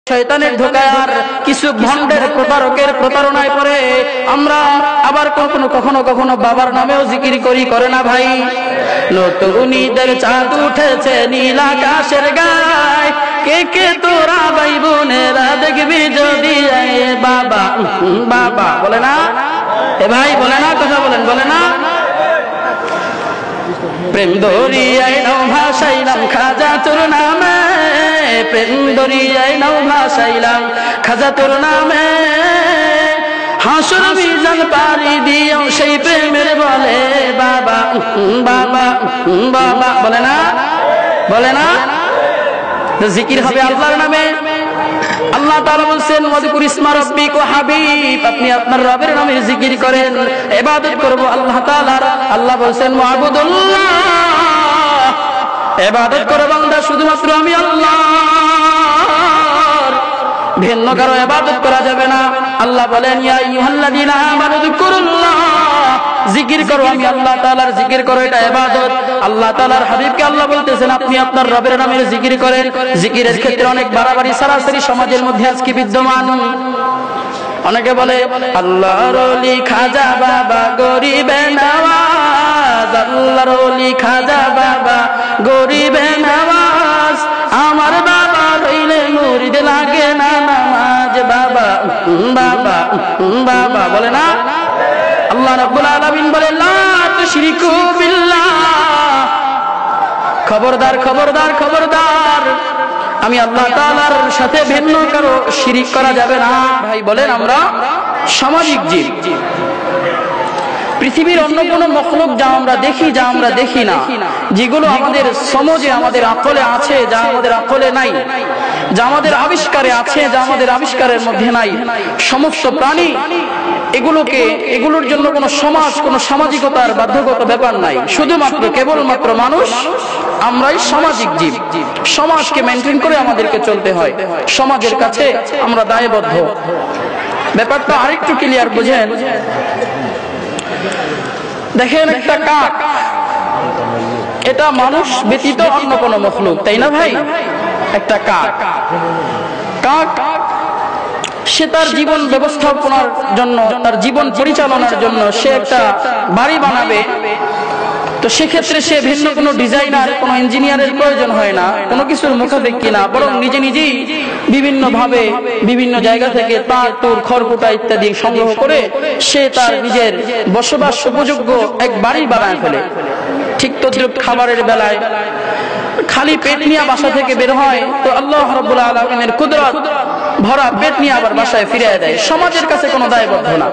শয়তানের ধোঁকায় আর কিছু ভণ্ডের প্রতারকের প্রতারণায় পড়ে আমরা আবার কখনো কখনো বাবার নামেও জিকির করি, করে না ভাই? নতুন ঈদের চাঁদ উঠেছে নীল আকাশের গায়, কে কে তোরা ভাই বোনেরা দেখবি যদি বাবা বাবা বলে না? এ ভাই বলে না? কথা বলেন, বলে না? প্রেম দরিয়ায় নাও ভাসাইলাম খাজা তোর নামে, প্রেম দরিয়ায় নাও ভাসাইলাম খাজা তোর নামে, হাসর মিজান পারি দিও সেই প্রেমের বলে বাবা বাবা বাবা বলে না? বলে না? জিকির হবে আল্লাহর নামে। আল্লাহ তাআলা বলেন ওয়াযকুর ইসমা রাব্বিকা হাবিব, আপনি আপনার রবের নামে জিকির করেন, ইবাদত করব আল্লাহ তাআলার। আল্লাহ বলেন ওয়াবুদুল্লাহ, ইবাদত করো বান্দা শুধুমাত্র আমি আল্লাহর, ভিন্ন কারো ইবাদত করা যাবে না। আল্লাহ বলেন ইয়া আইয়ুহাল্লাযীনা আমানু যিকুরুল্লাহ, জিকির করো আমি আল্লাহ তাআলার জিকির করো, এটা ইবাদত। আল্লাহ তাআলার হাবিবকে আল্লাহ বলতেছেন আপনি আপনার রবের নামে জিকির করেন। জিকিরের ক্ষেত্রে অনেক বাড়াবাড়ি সারাসারি সমাজের মধ্যে আজকে বিদ্যমান। অনেকে বলে আল্লাহর ওলি খাজা বাবা গরিবে নওয়াজ, আল্লাহর ওলি খাজা বাবা গরিবে নওয়াজ, আমার বাবা রইলে মুরিদ লাগে না নামাজ, বাবা বাবা বাবা বলে না? আল্লাহ রাব্বুল আলামিন বলেন লা তুশরিকু বিল্লাহ, খবরদার খবরদার খবরদার, আমি আল্লাহ তাআলার সাথে ভিন্ন কারো শিরিক করা যাবে না। ভাই বলেন আমরা সামাজিক জীব, পৃথিবীর অন্য কোনো মখলুক যা আমরা দেখি যা আমরা দেখি না, যেগুলো আমাদের সমাজে আমাদের আকলে আছে যা আমাদের আকলে নাই, যা আমাদের আবিষ্কারে আছে যা আমাদের আবিষ্কারের মধ্যে নাই, সমস্ত প্রাণী এগুলোর জন্য কোনো সমাজ কোনো সামাজিকতার বাধ্যগত ব্যাপার নাই। শুধুমাত্র কেবলমাত্র মানুষ আমরাই সামাজিক জীব, সমাজকে মেনটেন করে আমাদেরকে চলতে হয়, সমাজের কাছে আমরা দায়বদ্ধ। ব্যাপারটা আরেকটু ক্লিয়ার বুঝেন। দেখেন একটা কাক, এটা মানুষ ব্যতীত অন্য কোনো মখলুক, তাই না ভাই? একটা কাক, কাক সে তার জীবন ব্যবস্থাপনার জন্য, তার জীবন পরিচালনার জন্য সে একটা বাড়ি বানাবে, তো সেক্ষেত্রে সে ভিন্ন কোনো ডিজাইনার কোনো ইঞ্জিনিয়ারের প্রয়োজন হয় না, কোনো কিছুর মুখাপেক্ষী না, বরং নিজে নিজেই বিভিন্ন ভাবে বিভিন্ন জায়গা থেকে তার তোর খড়কুটা ইত্যাদি সংগ্রহ করে সে তার নিজের বসবাস উপযোগ্য এক বাড়ি বানায় ফেলে। ঠিক তদ্রুপ খাবারের বেলায় খালি পেট নিয়ে বাসা থেকে বের হয় তো আল্লাহ রাব্বুল আলামিনের কুদরত ভরা পেট নিয়ে আবার বাসায় ফিরিয়ে দেয়, সমাজের কাছে কোনো দায়বদ্ধ না।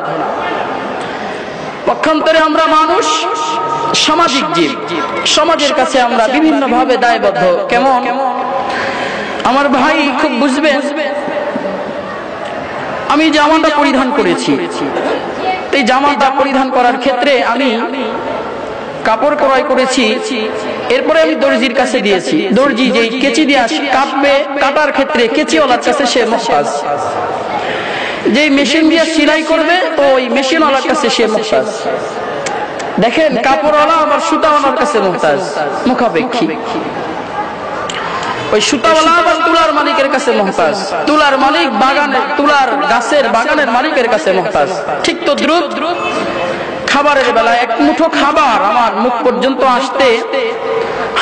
পক্ষান্তরে আমরা মানুষ সামাজিক জীব, সমাজের কাছে আমরা বিভিন্ন ভাবে দায়বদ্ধ। কেমন? আমার ভাই খুব বুঝবেন, আমি জামাটা পরিধান করেছি, এই জামাটা পরিধান করার ক্ষেত্রে আমি কাপড় ক্রয় করেছি, এরপরে আমি দর্জির কাছে দিয়েছি, দর্জি যেই কেচি দিয়ে কাটবে, কাটার ক্ষেত্রে কেচিওয়ালার কাছে সে মুহতাজ, যেই মেশিন দিয়ে সেলাই করবে ওই মেশিনওয়ালার কাছে সে মুহতাজ। দেখেন কাপড়ওয়ালা আবার সুতাওয়ালার কাছে মুহতাজ, মুখাপেক্ষী। ওই সুতাওয়ালা আবার তুলার মালিকের কাছে মুহতাজ, তুলার মালিক বাগানের তুলার গাছের বাগানের মালিকের কাছে মুহতাজ। ঠিক তো দ্রুত খাবারের বেলায় এক মুঠো খাবার আমার মুখ পর্যন্ত আসতে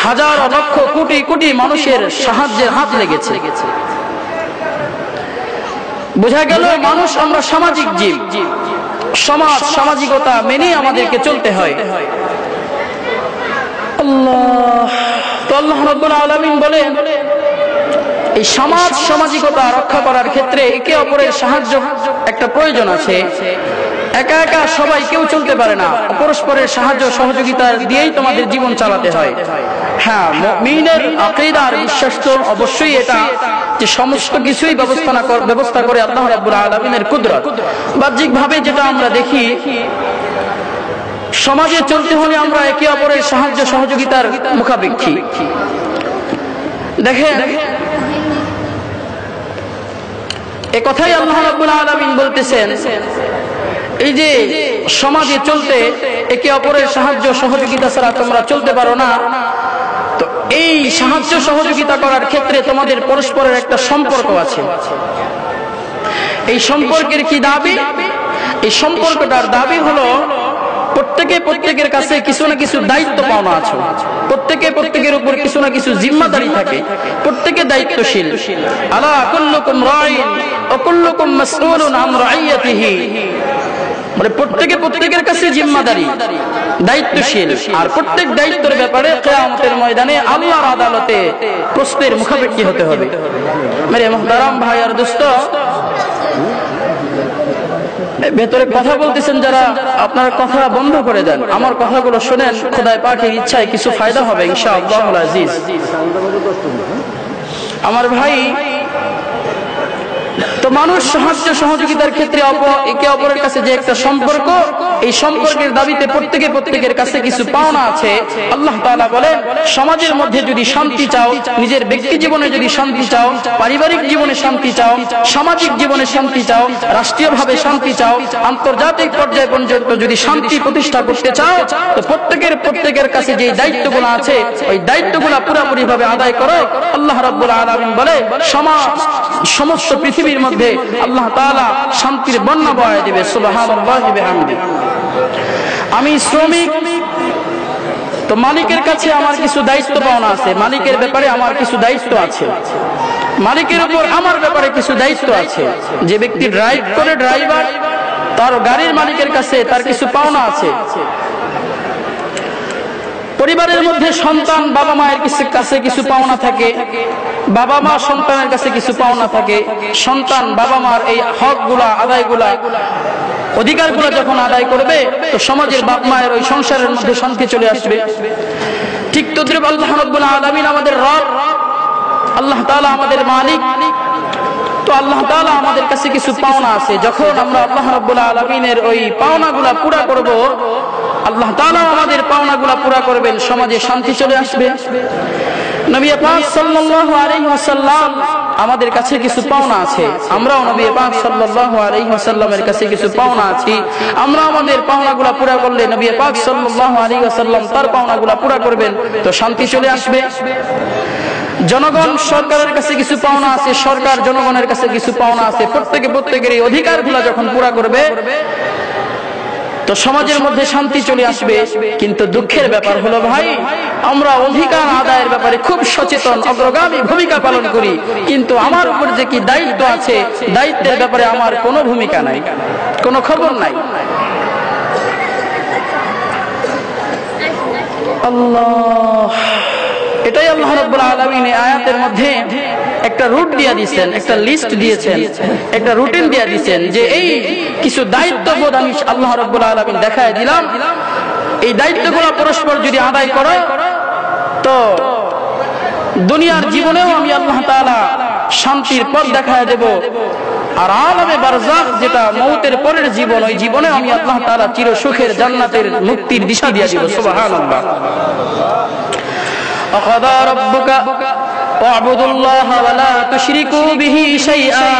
হাজার লক্ষ কোটি কোটি মানুষের সাহায্যের হাত লেগেছে। বোঝা গেল মানুষ আমরা সামাজিক জীব, সমাজ সামাজিকতা মেনে আমাদেরকে চলতে হয়। আল্লাহ রাব্বুল আলামিন বলেন এই সমাজ সামাজিকতা রক্ষা করার ক্ষেত্রে একে অপরের সাহায্য একটা প্রয়োজন আছে। একা একা সবাই কেউ চলতে পারে না, পরস্পরের সাহায্য সহযোগিতা দিয়েই তোমাদের জীবন চালাতে হয়। হ্যাঁ, মুমিনের আকীদা আর বিশ্বাস তো অবশ্যই এটা যে সমস্ত কিছুই ব্যবস্থা করে আল্লাহ রাব্বুল আলামিনের কুদরত। বাহ্যিকভাবে যেটা আমরা দেখি, সমাজে চলতে হলে আমরা একে অপরের সাহায্য সহযোগিতার মুখাপেক্ষী। দেখেন এ কথাই আল্লাহ রাব্বুল আলামিন বলতেছেন, এই যে সমাজে চলতে একে অপরের সাহায্য সহযোগিতা ছাড়া তোমরা চলতে পারো না, তো এই সাহায্য সহযোগিতা করার ক্ষেত্রে তোমাদের পরস্পরের একটা সম্পর্ক আছে। এই সম্পর্কের কি দাবি? এই সম্পর্কটার দাবি হলো প্রত্যেকে প্রত্যেকের কাছে কিছু না কিছু দায়িত্ব পাওনা আছে, প্রত্যেকে প্রত্যেকের উপর কিছু না কিছু জিম্মাদারি থাকে, প্রত্যেকে দায়িত্বশীল। আলা কুল্লুকুম রাইন ওয়া কুল্লুকুম মাসউলুন আন রাইয়াতিহি, মানে প্রত্যেকে প্রত্যেকের কাছে জিম্মাদারি, দায়িত্বশীল, আর প্রত্যেক দায়িত্বের ব্যাপারে কিয়ামতের ময়দানে আল্লাহর আদালতে প্রশ্নের মুখাপেক্ষি হতে হবে। মেরে মুহতারাম ভাই আর দোস্ত, ভেতরে কথা বলতেছেন যারা, আপনারা কথা বন্ধ করে দেন, আমার কথাগুলো শুনেন, খোদাই পাকের ইচ্ছায় কিছু ফায়দা হবে ইনশাআল্লাহুল আজিজ। আমার ভাই, তো মানুষ সাহায্য সহযোগিতার ক্ষেত্রে একে অপরের কাছে যে একটা সম্পর্ক, এই সম্পর্কের দাবিতে প্রত্যেকে প্রত্যেকের কাছে কিছু পাওনা আছে। আল্লাহ তাআলা বলেন, সমাজের মধ্যে যদি শান্তি চাও, নিজের ব্যক্তি জীবনে যদি শান্তি চাও, পারিবারিক জীবনে শান্তি চাও, সামাজিক জীবনে শান্তি চাও, রাষ্ট্রীয়ভাবে শান্তি চাও, আন্তর্জাতিক পর্যায়ে পর্যন্ত যদি শান্তি প্রতিষ্ঠা করতে চাও, তো প্রত্যেকের কাছে যে দায়িত্বগুলো আছে ওই দায়িত্বগুলো পুরোপুরি ভাবে আদায় করো। আল্লাহ রাব্বুল আলামিন বলে, সমস্ত পৃথিবীর মধ্যে আল্লাহ তাআলা শান্তির বন্যা বয়ে দিবে। সুবহানাল্লাহি বিহামদি। আমি শ্রমিক, তো মালিকের কাছে আমার কিছু দায়িত্ব পাওনা আছে, মালিকের ব্যাপারে আমার কিছু দায়িত্ব আছে, মালিকের উপর আমার ব্যাপারে কিছু দায়িত্ব আছে। যে ব্যক্তি ড্রাইভ করে, ড্রাইভার, তার গাড়ির মালিকের কাছে তার কিছু পাওনা আছে। পরিবারের মধ্যে সন্তান বাবা মায়ের কাছে কিছু পাওনা থাকে, বাবা মা সন্তানের কাছে কিছু পাওনা থাকে। সন্তান বাবা মার এই হকগুলা, আদায়গুলা, অধিকারগুলো যখন আদায় করবে, তো সমাজের বাপ মায়ের ওই সংসারের মধ্যে শান্তি চলে আসবে। ঠিক তদ্রুপ আল্লাহ রাব্বুল আলামিন আমাদের রব, আল্লাহ তাআলা আমাদের মালিক। তো আল্লাহ তাআলা আমাদের কাছে কিছু পাওনা আছে। যখন আমরা আল্লাহ রাব্বুল আলামিনের ওই পাওনাগুলা পুরা করব, আল্লাহ তাআলা আমাদের পাওনাগুলা পুরা করবেন, সমাজে শান্তি চলে আসবে। নবী পাক সাল্লাল্লাহু আলাইহি ওয়াসাল্লাম আমাদের কাছে কিছু পাওনা আছে, আমরাও নবী পাক সাল্লাল্লাহু আলাইহি ওয়াসাল্লামের কাছে কিছু পাওনা আছি। আমরা আমাদের পাওনাগুলা পুরা করলে নবী পাক সাল্লাল্লাহু আলাইহি ওয়াসাল্লাম তার পাওনাগুলা পুরা করবেন, তো শান্তি চলে আসবে। জনগণ সরকারের কাছে কিছু পাওনা আছে, সরকার জনগণের কাছে কিছু পাওনা আছে। প্রত্যেকে প্রত্যেকের এই অধিকারগুলো যখন পুরা করবে, তো সমাজের মধ্যে শান্তি চলে আসবে। কিন্তু দুঃখের ব্যাপার হলো ভাই, আমরা অধিকার আদায়ের ব্যাপারে খুব সচেতন, অগ্রগামী ভূমিকা পালন করি, কিন্তু আমার উপর যে কি দায়িত্ব আছে, দায়িত্বের ব্যাপারে আমার কোনো ভূমিকা নাই, কোনো খবর নাই। আল্লাহ, এটাই আল্লাহ রাব্বুল আলামিন এই আয়াতের মধ্যে একটা রুট দিয়ে দিয়েছেন, একটা লিস্ট দিয়েছেন, একটা রুটিন দিয়ে দিয়েছেন, যে এই কিছু দায়িত্ববোধ আমি আল্লাহ রাব্বুল আলামিন দেখায় দিলাম। এই দায়িত্বগুলো পরস্পর যদি আদায় করো, তো দুনিয়ার জীবনেও আমি আল্লাহ তাআলা শান্তির পথ দেখায় দেব, আর আলামে বারজাখ যেটা মওতের পরের জীবন, ওই জীবনে আমি আল্লাহ তাআলা চির সুখের জান্নাতের মুক্তির দিশা দিয়ে দিব। সুবহানাল্লাহ। وقضى ربك واعبدوا الله ولا تشركوا به شيئا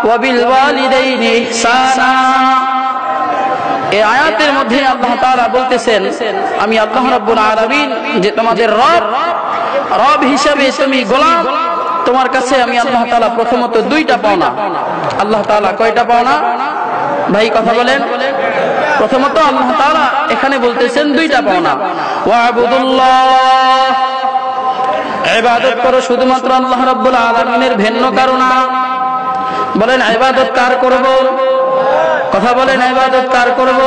وبالوالدين إحسانا। এই আয়াতের মধ্যে আল্লাহ তাআলা বলতেছেন, আমি আল্লাহ রাব্বুল আলামিন যে তোমাদের রব হিসেবে তুমি গোলাম, তোমার কাছে আমি আল্লাহ তাআলা প্রথমত দুইটা পাওনা। আল্লাহ তাআলা কয়টা পাওনা ভাই, কথা বলেন? প্রথমত আল্লাহ তাআলা এখানে বলতেছেন দুইটা পাওনা। ওয়াবুদুল্লাহ, ইবাদত করো শুধুমাত্র আল্লাহ রাব্বুল আলামিনের, ভিন্ন কারো না। বলেন ইবাদত কার করব? কথা বলেন ইবাদত কার করব?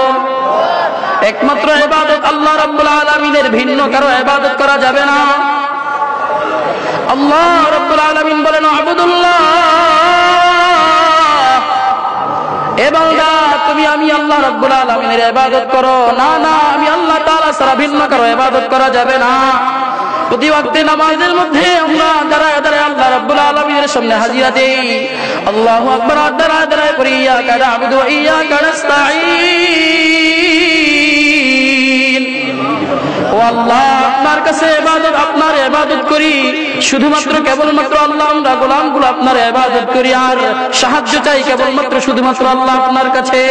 একমাত্র ইবাদত আল্লাহ রাব্বুল আলামিনের, ভিন্ন কারো ইবাদত করা যাবে না। আল্লাহ রাব্বুল আলামিন বলেন আবুদুল্লাহ, এ বান্দা তুমি আমি আল্লাহ রাব্বুল আলামিনের ইবাদত করো। না না, আমি আল্লাহ তাআলা ছাড়া ভিন্ন কারো ইবাদত করা যাবে না। প্রতি ওয়াক্তে নামাজের মধ্যে আমরা দাঁড়ায় দাঁড়ায় আল্লাহ রাব্বুল আলামিনের সামনে হাজিরা দেই, আল্লাহু আকবার দাঁড়ায় দাঁড়ায় করি ইয়াকা না'বুদু ওয়া ইয়াকা নাস্তাঈন। ও আল্লাহ, আপনার কাছে ইবাদত, আপনার ইবাদত করি, শুধুমাত্র কেবলমাত্র আল্লাহ, আমরা গোলামগুলো আপনার ইবাদত করি, আর সাহায্য চাই কেবলমাত্র শুধুমাত্র আল্লাহ আপনার কাছে।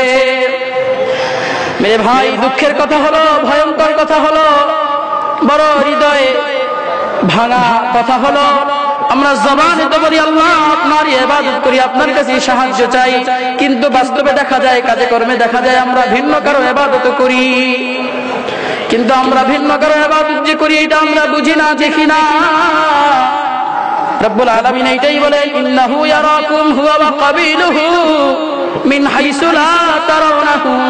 মেরে ভাই, দুঃখের কথা হলো, ভয়ঙ্কর কথা হলো, বড় হৃদয়ে ভাঙা কথা হলো আমরা জবানে তো বলি আল্লাহ আপনারই ইবাদত করি, আপনার কাছে সাহায্য চাই, কিন্তু বাস্তবে দেখা যায়, কাজে কর্মে দেখা যায় আমরা ভিন্ন কারো ইবাদত করি। কিন্তু আমরা ভিন্ন কারো ইবাদত যে করি এটা আমরা বুঝি না, দেখি না। রব্বুল আলামিন এইটাই বলে ইন্নাহু ইয়ারাকুম হুয়া ওয়া কাবিলুহু মিন হাইসু লা তারাউনাহুম।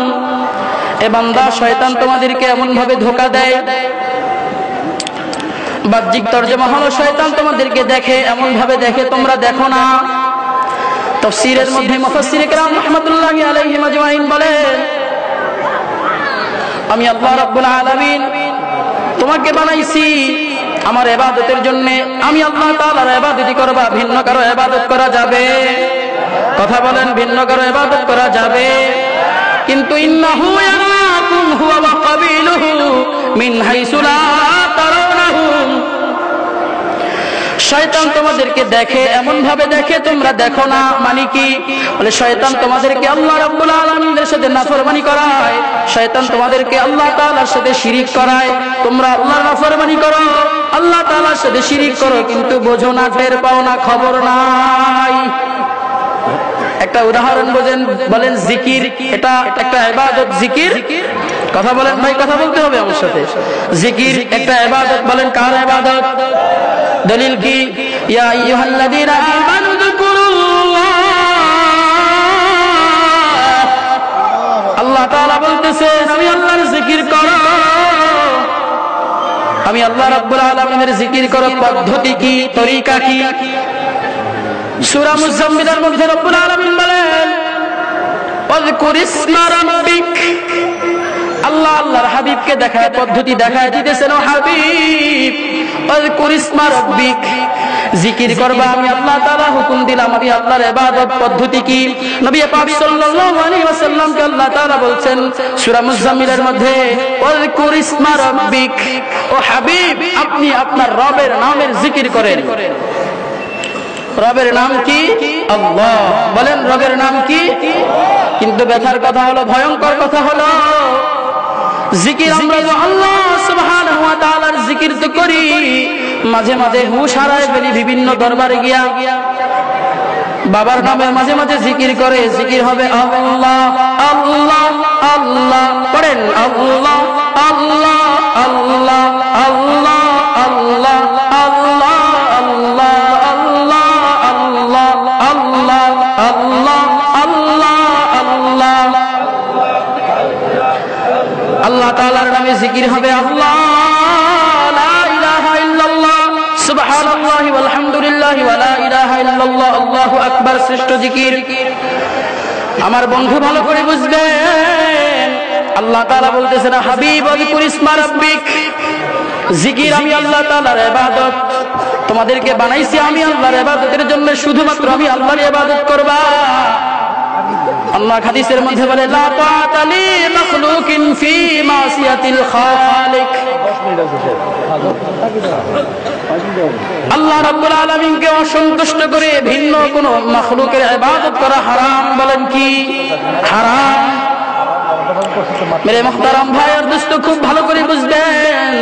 এ বান্দা, শয়তান তোমাদেরকে এমন ভাবে ধোঁকা দেয়, বাহ্যিক তরজমা হলো শয়তান তোমাদেরকে দেখে, এমন ভাবে দেখে তোমরা দেখো না। তাফসীরের মধ্যে মুফাসসিরে কেরাম রাহমাতুল্লাহি আলাইহিম আজমাইন বলেন, আমি আল্লাহ রাব্বুল আলামিন তোমাকে বানাইছি আমার ইবাদতের জন্য, আমি আল্লাহ তাআলার ইবাদতই করবা, ভিন্ন কারো ইবাদত করা যাবে? কথা বলেন, ভিন্ন কারো ইবাদত করা যাবে? কিন্তু ইন্নাহু ইয়ারাকুম হুয়া ওয়া কাবিলুহু মিন হাইসু লা তারাউনাহুম। শয়তান তোমাদেরকে দেখে, এমন ভাবে দেখে তোমরা দেখো না। মানে কি? বলে শয়তান তোমাদেরকে আল্লাহ রাব্বুল আলামিনের সাথে নাফরমানি করায়, শয়তান তোমাদেরকে আল্লাহ তাআলার সাথে শিরিক করায়। তোমরা আল্লাহর নাফরমানি করো, আল্লাহ তাআলার সাথে শিরিক করো, কিন্তু বোঝো না, টের পাও না, খবর নাই। একটা উদাহরণ বলেন, জিকির, এটা একটা ইবাদত। জিকির, কথা বলেন ভাই, কথা বলতে হবে আমার সাথে। জিকির একটা ইবাদত, বলেন কার ইবাদত? দলিল কি? ইয়া আইয়ুহাল্লাযীনা আমানু যকুরুল্লাহ, আল্লাহ তাআলা বলতেছেন আমি আল্লাহর জিকির করো, আমি আল্লাহ রাব্বুল আলামিনের জিকির করো। পদ্ধতি কি, তরিকা কি? সূরা মুজাম্মিলের মধ্যে রব্বুল আলামিন বলেন ওয়াজকুর ইসমা রাব্বিক, আল্লাহ আল্লাহর হাবিবকে দেখায়, পদ্ধতি দেখায় দিতেছেন, ও হাবিব ওয়াজকুর ইসমা রাব্বিক, জিকির করবা, আমি আল্লাহ তাআলা হুকুম দিলাম, আমি আল্লাহর ইবাদত। পদ্ধতি কি? নবী পাক সাল্লাল্লাহু আলাইহি ওয়াসাল্লামকে আল্লাহ তাআলা বলছেন সূরা মুজাম্মিলের মধ্যে ওয়াজকুর ইসমা রাব্বিক, ও হাবিব আপনি আপনার রবের নামের জিকির করেন। রবের নাম কি? আল্লাহ। বলেন রবের নাম কি? কিন্তু ব্যথার কথা হলো, ভয়ঙ্কর কথা হলো, জিকির আমরা আল্লাহ সুবহানাহু ওয়া তাআলার জিকির তো করি, মাঝে মাঝে হুঁশ হারায় ফেলি, বিভিন্ন দরবারে গিয়া বাবার নামে মাঝে মাঝে জিকির করে। জিকির হবে আল্লাহ আল্লাহ আল্লাহ, পড়েন আল্লাহ আল্লাহ আল্লাহ আল্লাহ আল্লাহ আল্লাহ আল্লাহ আল্লাহ আল্লাহ আল্লাহ আল্লাহ আল্লাহ আল্লাহ। আল্লাহ তাআলার নামে জিকির হবে আল্লাহ, লা ইলাহা ইল্লাল্লাহ, সুবহানাল্লাহি ওয়াল হামদুলিল্লাহি ওয়া লা ইলাহা ইল্লাল্লাহ, আল্লাহু আকবার শ্রেষ্ঠ জিকির। আমার বন্ধু ভালো করে বুঝবেন, আল্লাহ তাআলা বলতেছেন হাবিব ওয়াজকুর ইসমা রাব্বিক, জিকির আমি আল্লাহ তাআলার ইবাদত, তোমাদেরকে বানাইছি আমি আল্লাহর ইবাদতের জন্য, শুধুমাত্র আমি আল্লাহর ইবাদত করবা। আল্লাহ হাদিসের মধ্যে বলে লা তাআতা লি মাখলুকিন ফি মাসিয়াতিল খালিক। আল্লাহ রাব্বুল আলামিনকে অসন্তুষ্ট করে ভিন্ন কোন মাখলুকের ইবাদত করা হারাম। বলেন কি হারাম? মেরে মুহতারাম ভাই আর দোস্ত, খুব ভালো করে বুঝবেন,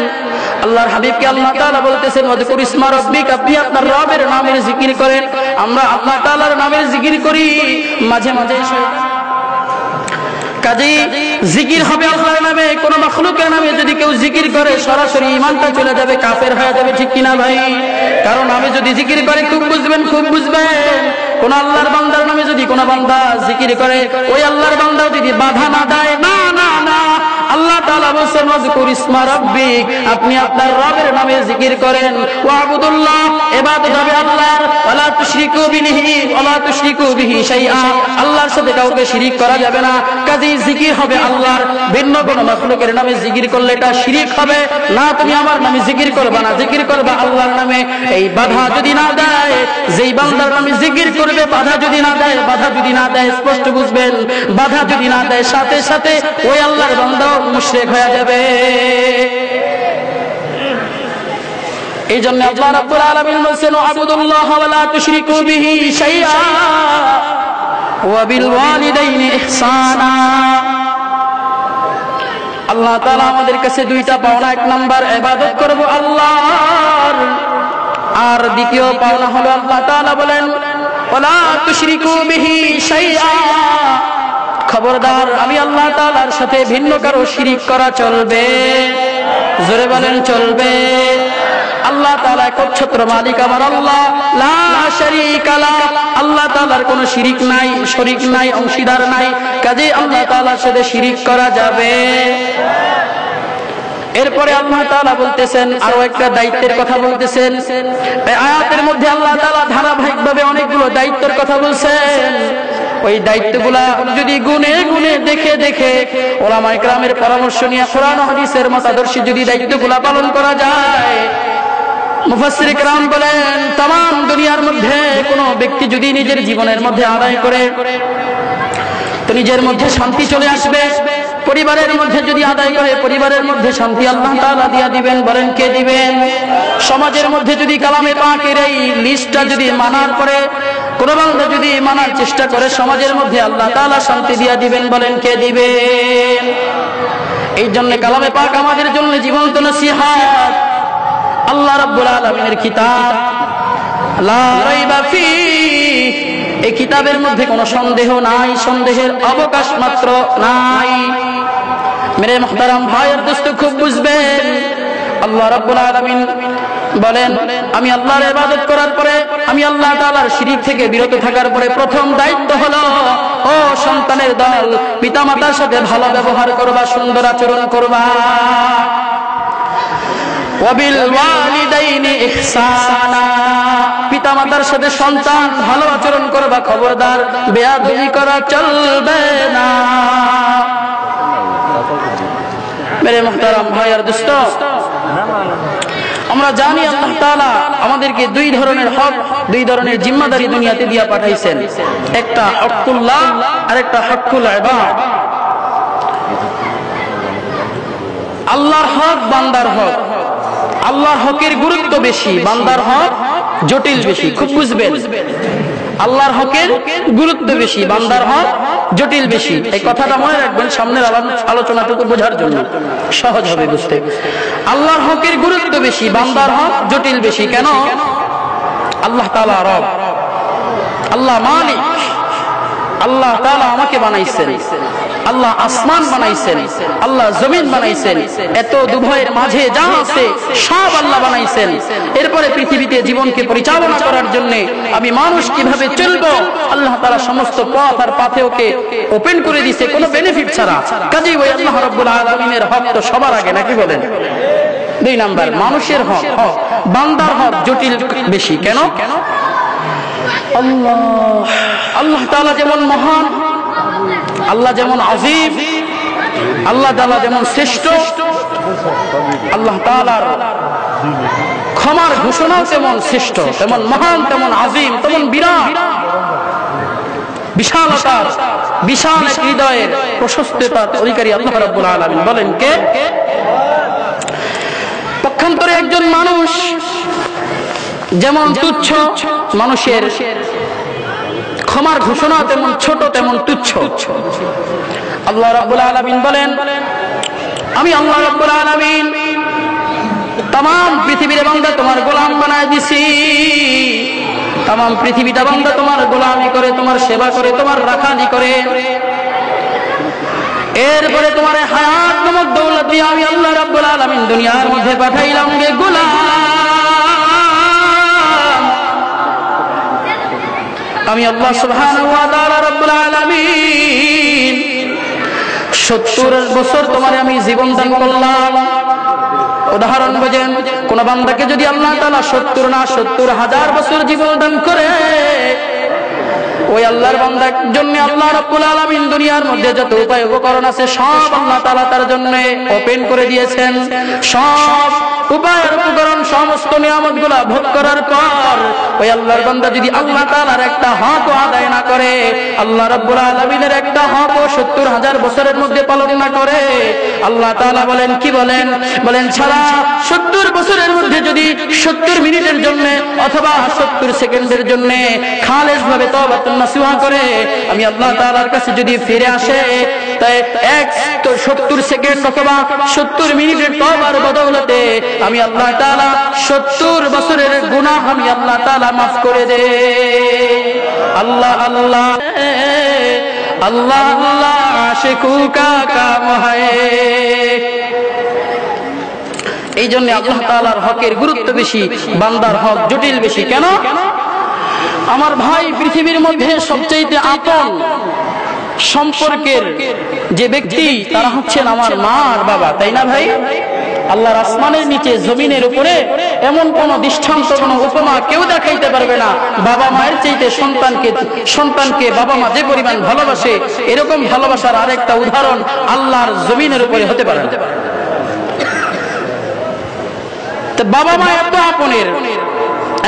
আল্লাহর হাবিবকে আল্লাহ তাআলা বলতেছেন ওয়াজকুর ইসমা রাব্বিক, আপনি আপনার রবের নামের জিকির করেন। আমরা আল্লাহ তাআলার নামের জিকির করি, মাঝে মাঝে কাজেই জিকির হবে আল্লাহর নামে। কোন মাখলুকের নামে যদি কেউ জিকির করে সরাসরি ঈমানটা চলে যাবে, কাফের হয়ে যাবে, ঠিক কিনা ভাই? কারণ আমি যদি জিকির করে, খুব বুঝবেন, খুব বুঝবেন, কোন আল্লাহর বান্দার নামে যদি কোন বান্দা জিকির করে, ওই আল্লাহর বান্দাও যদি বাধা না দেয়, না না না, আল্লাহ তাআলা বলেন ওয়াজকুর ইসমা রাব্বিক, আপনি আপনার রবের নামে জিকির করেন। ওয়াবুদুল্লাহ, ইবাদত হবে আল্লাহর, ওয়ালা তুশরিকু বিহি ওয়ালা তুশরিকু বিহি শাইআ, আল্লাহর সাথে কাউকে শিরিক করা যাবে না। কাজেই জিকির হবে আল্লাহর, ভিন্ন কোন মাখলুকের নামে জিকির করলে এটা শিরিক হবে না। তুমি আমার নামে জিকির করবা না, জিকির করবা আল্লাহর নামে। এই বাধা যদি না দেয়, যেই বান্দার নামে জিকির করবে, বাধা যদি না দেয়, বাধা যদি না দেয়, স্পষ্ট বুঝবেন, বাধা যদি না দেয়, সাথে সাথে ওই আল্লাহর বান্দা মুশরিক হয়ে যাবে। এই জন্য আল্লাহ রাব্বুল আলামিন বলেন আবুদুল্লাহ ওয়া লা তুশরিকু বিহি শাইআ ওয়া বিল ওয়ালিদাইনি ইহসানা। আল্লাহ তাআলা আমাদের কাছে দুইটা পাওনা, এক নাম্বার ইবাদত করব আল্লাহর, আর দ্বিতীয় পাওনা হলো আল্লাহ তাআলা বলেন ওয়ালা তুশরিকু বিহি শাইআ, খবরদার আমি আল্লাহ তাআলার সাথে ভিন্ন কারো শিরিক করা চলবে, জোরে বলেন চলবে। আল্লাহ তাআলা একচ্ছত্র মালিক আমার আল্লাহ, লা শারীকা লা, আল্লাহ তাআলার কোনো শিরিক নাই, শরীক নাই, অংশীদার নাই, কাজেই আল্লাহ তাআলার সাথে শিরিক করা যাবে। এরপরে আল্লাহ তাআলা বলতেছেন আরো একটা দায়িত্বের কথা বলতেছেন। এই আয়াতের মধ্যে আল্লাহ তাআলা ধারাবাহিকভাবে অনেকগুলো দায়িত্বের কথা বলছেন। ওই দায়িত্বগুলা যদি গুনে গুনে দেখে দেখে উলামায়ে কেরামের পরামর্শ নিয়ে কোরআন ও হাদিসের মতাদর্শে যদি দায়িত্বগুলা পালন করা যায়, মুফাসসির কেরাম বলেন तमाम দুনিয়ার মধ্যে কোনো ব্যক্তি যদি নিজের জীবনের মধ্যে আদায় করে তো নিজের মধ্যে শান্তি চলে আসবে। পরিবারের মধ্যে যদি আদায় করে পরিবারের মধ্যে শান্তি আল্লাহ তাআলা দিয়া দিবেন। বলেন কে দিবেন? সমাজের মধ্যে যদি কালামে পাকের এই লিস্টটা যদি মানার পরে কোনো বান্দা যদি মানার চেষ্টা করে সমাজের মধ্যে আল্লাহ তাআলা শান্তি দিয়া দিবেন। বলেন কে দিবেন? এই জন্য কালামে পাক আমাদের জন্য জীবন্ত নসিহত। আল্লাহ রাব্বুল আলামিনের কিতাব লা রাইবা ফিহি, এই কিতাবের মধ্যে কোনো সন্দেহ নাই, সন্দেহের অবকাশ মাত্র নাই। মেরে মুহতারাম ভাইয়ের দোস্ত খুব বুঝবেন, আল্লাহ রাব্বুল আলামিন বলেন আমি আল্লাহর ইবাদত করার পরে, আমি আল্লাহ তাআলার শিরিক থেকে বিরত থাকার পরে প্রথম দায়িত্ব হলো ও সন্তানের দল, পিতামাতার সাথে ভালো ব্যবহার করবা, সুন্দর আচরণ করবা। ওয়াবিল ওয়ালিদাইনি ইহসানা, পিতামাতার সাথে সন্তান ভালো আচরণ করবা, খবরদার বেয়াদবি করা চলবে না। মেরে মুহতারাম ভাইয়ার দোস্ত, আমরা জানি আল্লাহ তাআলা আমাদেরকে দুই ধরনের হক, দুই ধরনের জিম্মাদারি দুনিয়াতে দিয়া পাঠাইছেন। একটা হকুল্লাহ আর একটা হকুল ইবাদ। আল্লাহর হক, বান্দার হক। আল্লাহর হকের গুরুত্ব বেশি, বান্দার হক জটিল বেশি। খুব বুঝবেন, আল্লাহর হকের গুরুত্ব বেশি, বান্দার হক জটিল বেশি। এই কথাটা মনে রাখবেন সামনের আলোচনাটুকু বোঝার জন্য, সহজ হবে বুঝতে। আল্লাহর হকের গুরুত্ব বেশি, বান্দার হক জটিল বেশি। কেন? আল্লাহ তাআলা রব, আল্লাহ মালিক, আল্লাহ তাআলা আমাকে বানাইছেন, আল্লাহ আসমান বানাইছেন, আল্লাহ জমিন বানাইছেন, এত দুভয়ের মাঝে যা আছে সব আল্লাহ বানাইছেন। এরপরে পৃথিবীতে জীবনকে পরিচালনা করার জন্য আমি মানুষ কিভাবে চলবো, আল্লাহ তাআলা সমস্ত পথ আর পাথেওকে ওপেন করে দিয়েছে কোনো বেনিফিট ছাড়া। কাজেই ওই আল্লাহ রাব্বুল আলামিনের হক তো সবার আগে, নাকি বলেন? দুই নাম্বার মানুষের হক, বান্দার হক জটিল বেশি। কেন? আল্লাহ তাআলা যেমন মহান, আল্লাহ যেমন আযীম, আল্লাহ তাআলা যেমন শ্রেষ্ঠ, আল্লাহ তাআলার ক্ষমার ঘোষণাও তেমন শ্রেষ্ঠ, তেমন মহান, তেমন আযীম, তেমন বিরাট বিশালতার, বিশাল এক হৃদয়ের প্রশস্ততার অধিকারী আল্লাহ রাব্বুল আলামিন। বলেন কে? পক্ষান্তরে একজন মানুষ যেমন তুচ্ছ, মানুষের ক্ষমার ঘোষণা তেমন ছোট, তেমন তুচ্ছ। আল্লাহ রাব্বুল আলামিন বলেন আমি আল্লাহ রাব্বুল আলামিন तमाम পৃথিবীর বান্দা তোমার গোলাম বানায় দিছি। तमाम পৃথিবীটা বান্দা তোমার গোলামি করে, তোমার সেবা করে, তোমার রাখালি করে। এরপরে তোমার হায়াত নামক দৌলত দিয়ে আমি আল্লাহ রাব্বুল আলামিন দুনিয়ার মধ্যে পাঠাইলাম গে গোলাম। আমি আল্লাহ সুবহানাহু ওয়া তাআলা রাব্বুল আলামিন 70 বছর তোমারে আমি জীবন দান করলাম। উদাহরণ বোঝেন, কোন বান্দাকে যদি আল্লাহ তাআলা 70 না 70,000 বছর জীবন দান করে, ওই আল্লাহর বান্দার জন্য আল্লাহ রাব্বুল আলামিন দুনিয়ার মধ্যে যত উপায় উপকরণ আছে সব আল্লাহ তাআলা তার জন্য ওপেন করে দিয়েছেন। সব উপায় উপকরণ, সমস্ত নিয়ামতগুলো ভোগ করার পর ওই আল্লাহর বান্দা যদি আল্লাহ তাআলার একটা হক আদায় না করে, আল্লাহ রাব্বুল আলামিনের একটা হক 70,000 বছরের মধ্যে পালন না করে, আল্লাহ তাআলা বলেন কি বলেন? বলেন সারা 70 বছরের মধ্যে যদি 70 মিনিটের জন্য অথবা 70 সেকেন্ডের জন্য খালেস ভাবে তওবাতুন নাসুহা করে আমি আল্লাহ তাআলার কাছে যদি ফিরে আসে, তাই 1 70 সেকেন্ড অথবা 70 মিনিটের তওবার বদৌলতে আমি আল্লাহ তাআলা 70 বছরের গুনাহ আমি আল্লাহ তাআলা মাফ করে দেই। আল্লাহ আল্লাহ আল্লাহ আল্লাহ আশিকু কা কাম হ্যায়। এই জন্য আল্লাহ তাআলার হকের গুরুত্ব বেশি, বান্দার হক জটিল বেশি। কেন? আমার ভাই, পৃথিবীর মধ্যে সবচেয়ে আপন সম্পর্কের যে ব্যক্তি তারা হচ্ছেন আমার মা আর বাবা, তাই না ভাই? আল্লাহর আসমানের নিচে জমিনের উপরে এমন কোন দৃষ্টান্ত, কোন উপমা কেউ দেখাইতে পারবে না বাবা মায়ের চাইতে সন্তানকে বাবা মা যে পরিমাণ ভালোবাসে, এরকম ভালোবাসার আরেকটা উদাহরণ আল্লাহর জমিনের উপরে হতে পারে না। তো বাবা মা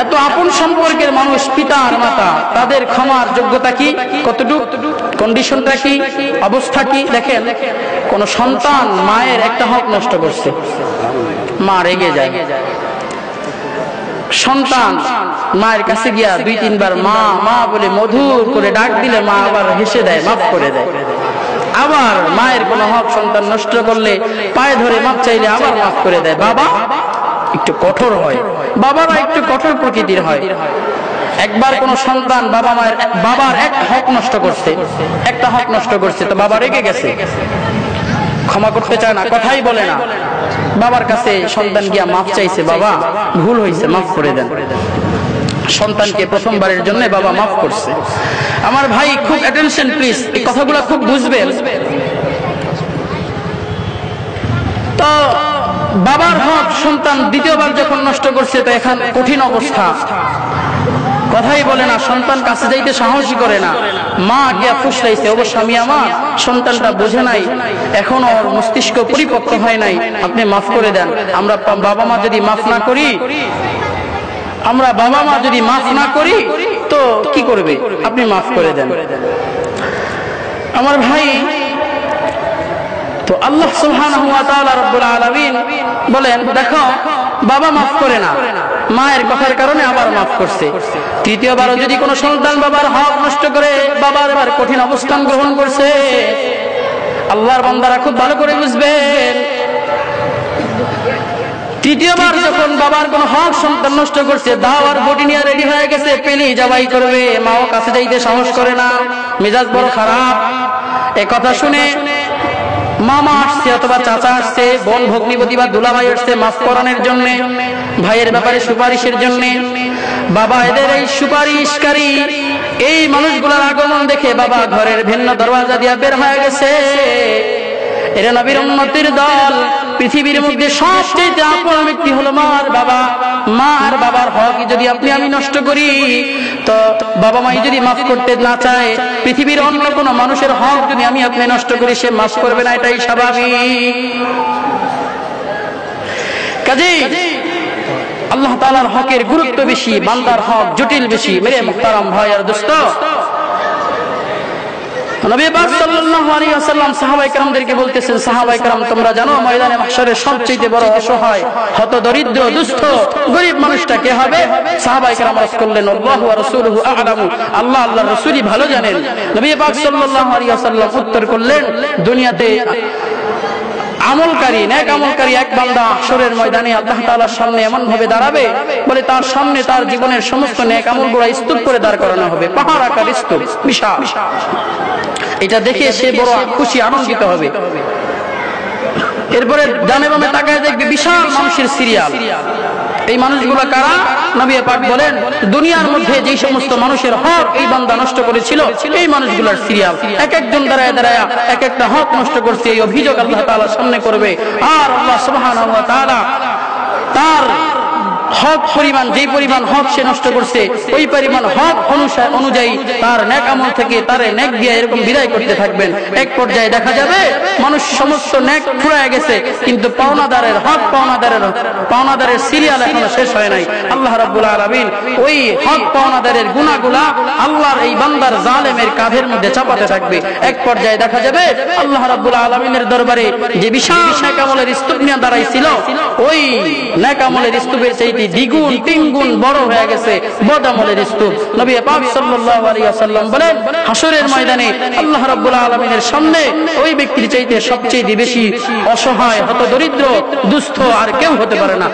এত আপন সম্পর্কের মানুষ, পিতা আর মাতা, তাদের ক্ষমার যোগ্যতা কি, কতটুকু, কন্ডিশনটা কি, অবস্থা কি? দেখেন, কোন সন্তান মায়ের একটা হক নষ্ট করছে, মা রেগে যায়। সন্তান মায়ের কাছে গিয়া 2-3 বার মা মা বলে মধুর করে ডাক দিলে মা আবার হেসে দেয়, মাফ করে দেয়। আবার মায়ের কোন হক সন্তান নষ্ট করলে পায়ে ধরে মাপ চাইলে আবার মাফ করে দেয়। বাবা একটু কঠোর হয়, বাবারা একটু কঠোর প্রকৃতির হয়। একবার কোন সন্তান বাবার একটা হক নষ্ট করছে, তো বাবা রেগে গেছে, ক্ষমা করতে চায় না, কথাই বলে না। বাবার কাছে সন্তান গিয়া মাফ চাইছে, বাবা ভুল হয়েছে, মাফ করে দেন। সন্তানকে প্রথমবারের জন্য বাবা মাফ করছে। আমার ভাই, খুব অ্যাটেনশন প্লিজ, এই কথাগুলো খুব বুঝবেন। তো বাবার হক সন্তান দ্বিতীয়বার যখন নষ্ট করছে, তো এখন কঠিন অবস্থা, কথাই বলে না, সন্তান কাছে যাইতে সাহসই করে না। মা গিয়া ফুসলাইছে, অবশ্য আমি আমার সন্তানটা বোঝে নাই, এখনো ওর মস্তিষ্ক পরিপক্ক হয় নাই, আপনি মাফ করে দেন। আমরা বাবা মা যদি মাফ না করি তো কি করবে? আপনি মাফ করে দেন। আমার ভাই, তো আল্লাহ সুবহানাহু ওয়া তাআলা রব্বুল আলামিন বলেন, দেখো বাবা মাফ করে না, মায়ের কথার কারণে আবার মাফ করছে। তৃতীয়বারও যদি কোনো সন্তান বাবার হক নষ্ট করে, বাবার এবার কঠিন অবস্থান গ্রহণ করছে। আল্লাহর বান্দারা খুব ভালো করে বুঝবেন, তৃতীয়বার যখন বাবার কোন হক সন্তান নষ্ট করছে, দাওয়ার বডি নিয়ে রেডি হয়ে গেছে, পেলি জবাই করবে, মাও কাছে যাইতে সাহস করে না, মেজাজ বড় খারাপ। এ কথা শুনে মামা আসছে অথবা চাচা আসছে, বোন ভগ্নিপতি বা দুলাভাই আসছে মাফ করানোর জন্য, ভাইয়ের ব্যাপারে সুপারিশের জন্য। বাবা এদের এই সুপারিশকারী এই মানুষগুলোর আগমন দেখে বাবা ঘরের ভিন্ন দরওয়াজা দিয়ে বের হয়ে গেছে। এরা নবীর উম্মতের দল। পৃথিবীর মধ্যে সবচেয়ে আপন ব্যক্তি হলো মা আর বাবা। মা আর বাবার হক যদি আমি নষ্ট করি, তো বাবা মাই যদি মাফ করতে না চায়, পৃথিবীর অন্য কোনো মানুষের হক যদি আপনি নষ্ট করি, সে মাফ করবে না, এটাই স্বাভাবিক। কাজেই আল্লাহ তাআলার হকের গুরুত্ব বেশি, বান্দার হক জটিল বেশি। মেরে মুহতারাম ভাই আর দোস্ত, নবী পাক সাল্লাল্লাহু আলাইহি ওয়াসাল্লাম সাহাবায়ে কেরামদেরকে বলতেছেন, সাহাবায়ে কেরাম তোমরা জানো ময়দানে মাহশারের সবচেয়ে বড় অসহায়, হত দরিদ্র, দুস্থ, গরীব মানুষটা কে হবে? সাহাবায়ে কেরাম আরজ করলেন, আল্লাহু ওয়া রাসূলুহু আ'লামু, আল্লাহ আল্লাহর রাসূলই ভালো জানেন। নবী পাক সাল্লাল্লাহু আলাইহি ওয়াসাল্লাম উত্তর করলেন, দুনিয়াতে আমলকারী, নেক আমলকারী এক বান্দা হাশরের ময়দানে আল্লাহ তাআলার সামনে এমন ভাবে দাঁড়াবে, বলে তার সামনে তার জীবনের সমস্ত নেক আমলগুলো স্তূপ করে দাঁড় করানো হবে, পাহাড় আকার স্তূপ, বিশাল। এটা দেখে সে বড় খুশি, আনন্দিত হবে। এরপরে ডানে বামে তাকায় দেখবে বিশাল মানুষের সিরিয়াল। এই মানুষগুলো কারা? নবী পাক বলেন, দুনিয়ার মধ্যে যে সমস্ত মানুষের হক এই বান্দা নষ্ট করেছিল, এই মানুষগুলোর সিরিয়াল। এক একজন দাঁড়ায় এক একটা হক নষ্ট করছে, এই অভিযোগ আল্লাহ তাআলার সামনে করবে। আর আল্লাহ সুবহানাহু ওয়া তাআলা তার হক পরিমাণ, যে পরিমাণ হক সে নষ্ট করছে, ওই পরিমাণ হক অনুযায়ী তার নেক আমল থেকে তারে নেক দিয়ে এরকম বিদায় করতে থাকবেন। এক পর্যায়ে দেখা যাবে মানুষ সমস্ত নেক ফুরায় গেছে, কিন্তু পাওনাদারের হক, পাওনাদারের সিরিয়াল এখনো শেষ হয় নাই। আল্লাহ রাব্বুল আলামিন ওই হক পাওনাদারের গুনাহগুলা আল্লাহর এই বান্দার জালেমের কাঁধের মধ্যে চাপাতে থাকবে। এক পর্যায়ে দেখা যাবে আল্লাহ রাব্বুল আলামিনের দরবারে যে বিশাল নেক আমলের স্তূপ নিয়ে দাঁড়াইছিল, ওই নেক আমলের স্তূপের চাইতে চাইতে দ্বিগুণ তিনগুণ বড় হয়ে গেছে বদামলের স্তূপ। নবী পাক সাল্লাল্লাহু আলাইহি ওয়াসাল্লাম বলেন, হাসরের ময়দানে আল্লাহ রাব্বুল আলামিনের সামনে ওই ব্যক্তির চাইতে সবচেয়ে বেশি অসহায়, হতদরিদ্র, দুস্থ আর কেউ হতে পারে না।